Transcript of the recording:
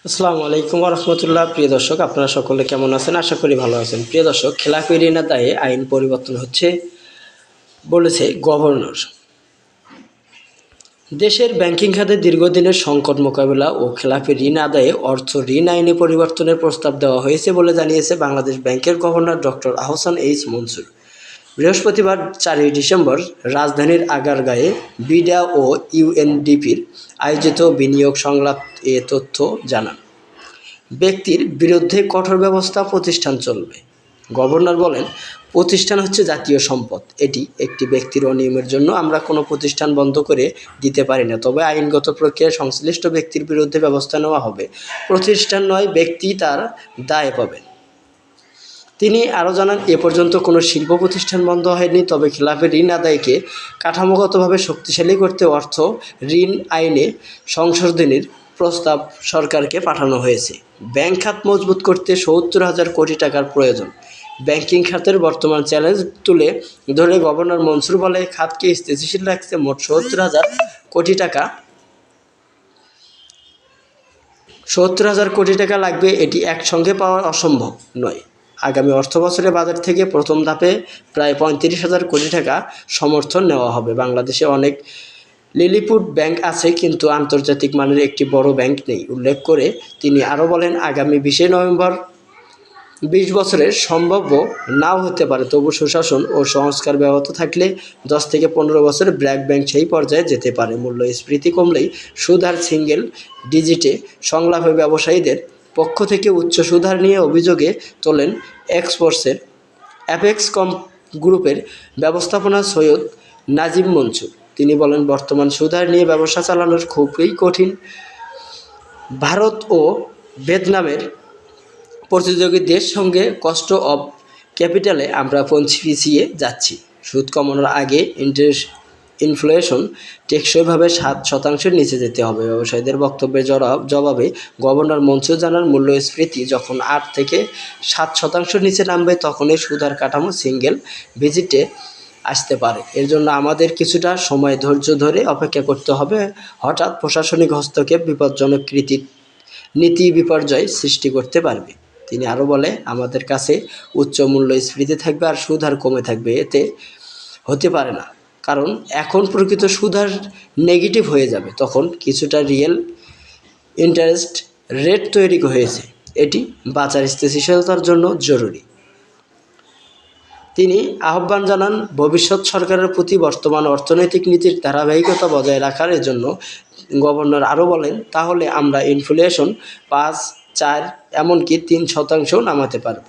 আসসালামু আলাইকুম ওয়া রাহমাতুল্লাহ। প্রিয় দর্শক, আপনারা সকলে কেমন আছেন? আশা করি ভালো আছেন। প্রিয় দর্শক, খেলাপি ঋণ আদায়ে আইন পরিবর্তন হচ্ছে বলেছে গভর্নর। দেশের ব্যাংকিং খাতে দীর্ঘদিনের সংকট মোকাবেলা ও খেলাপি ঋণ আদায়ে অর্থ ঋণ আইনে পরিবর্তনের প্রস্তাব দেওয়া হয়েছে বলে জানিয়েছে বাংলাদেশ ব্যাংকের governor doctor Ahsan H Mansur. বৃহস্পতিবার 4ই ডিসেম্বর রাজধানীর আগারগাঁয়ে বিডা ও ইউএনডিপির আয়োজিত বিনিয়োগ সংলাপ এ তথ্য জানান। ব্যক্তির বিরুদ্ধে কঠোর ব্যবস্থা প্রতিষ্ঠান চলবে। গভর্নর বলেন, প্রতিষ্ঠান হচ্ছে জাতীয় সম্পদ। এটি একটি ব্যক্তির অনিয়মের জন্য আমরা কোনো প্রতিষ্ঠান বন্ধ করে দিতে পারি না, তবে আইনগত প্রক্রিয়ায় সংশ্লিষ্ট ব্যক্তির বিরুদ্ধে ব্যবস্থা নেওয়া হবে। প্রতিষ্ঠান নয়, ব্যক্তি তার দায় পাবেন। তিনি আরও জানান, এ পর্যন্ত কোনো শিল্প প্রতিষ্ঠান বন্ধ হয়নি, তবে খেলাপি ঋণ আদায়কে কাঠামোগতভাবে শক্তিশালী করতে অর্থ ঋণ আইনে সংশোধনীর প্রস্তাব সরকারকে পাঠানো হয়েছে। ব্যাংক খাত মজবুত করতে ৭০,০০০ কোটি টাকার প্রয়োজন। ব্যাংকিং খাতের বর্তমান চ্যালেঞ্জ তুলে ধরে গভর্নর মনসুর বলে, খাতকে স্থিতিশীল রাখতে মোট ৭০,০০০ কোটি টাকা ৭০,০০০ কোটি টাকা লাগবে। এটি একসঙ্গে পাওয়া অসম্ভব নয়। আগামী অর্থবছরে বাজেট থেকে প্রথম ধাপে প্রায় ৩৫,০০০ কোটি টাকা সমর্থন নেওয়া হবে। বাংলাদেশে অনেক লিলিপুট ব্যাংক আছে, কিন্তু আন্তর্জাতিক মানের একটি বড় ব্যাংক নেই উল্লেখ করে তিনি আরও বলেন, আগামী ২০শে নভেম্বর ২০ বছরের সম্ভাব্য নাও হতে পারে, তবু সুশাসন ও সংস্কার ব্যাহত থাকলে ১০ থেকে ১৫ বছরে ব্র্যাক ব্যাংক সেই পর্যায়ে যেতে পারে। মূল্যস্ফীতি কমলেই সুদ হার সিঙ্গেল ডিজিটে সংলাপে ব্যবসায়ীদের পক্ষ থেকে উচ্চ সুদ হার নিয়ে অভিযোগে তোলেন অ্যাপেক্স গ্রুপের ব্যবস্থাপনা সৈয়দ নাজিম মনসুর। তিনি বলেন, বর্তমান সুদ হার নিয়ে ব্যবসা চালানোর খুবই কঠিন। ভারত ও ভিয়েতনামের প্রতিযোগী দেশ সঙ্গে কস্ট অফ ক্যাপিটালে আমরা পিছিয়ে যাচ্ছি। সুদ কমানোর আগে ইনফ্লেশন টেকসইভাবে ৭% নিচে যেতে হবে। ব্যবসায়ীদের বক্তব্যের জবাবে গভর্নর মনসুর জানান, মূল্যস্ফীতি যখন ৮ থেকে ৭% নিচে নামবে, তখনই সুদ হার কাঠামো সিঙ্গেল ডিজিটে আসতে পারে। এর জন্য আমাদের কিছুটা সময় ধৈর্য ধরে অপেক্ষা করতে হবে। হঠাৎ প্রশাসনিক হস্তক্ষেপ বিপজ্জনক নীতি বিপর্যয় সৃষ্টি করতে পারবে। তিনি আরও বলে, আমাদের কাছে উচ্চ মূল্যস্ফীতি থাকবে আর সুদ হার কমে থাকবে, এতে হতে পারে না। কারণ এখন প্রকৃত সুদ হার নেগেটিভ হয়ে যাবে, তখন কিছুটা রিয়েল ইন্টারেস্ট রেট তৈরি হয়েছে। এটি বাজার স্থিতিশীলতার জন্য জরুরি। তিনি আহ্বান জানান, ভবিষ্যৎ সরকারের প্রতি বর্তমান অর্থনৈতিক নীতির ধারাবাহিকতা বজায় রাখার জন্য। গভর্নর আরও বলেন, তাহলে আমরা ইনফ্লেশন ৫, ৪ এমনকি ৩% নামাতে পারব।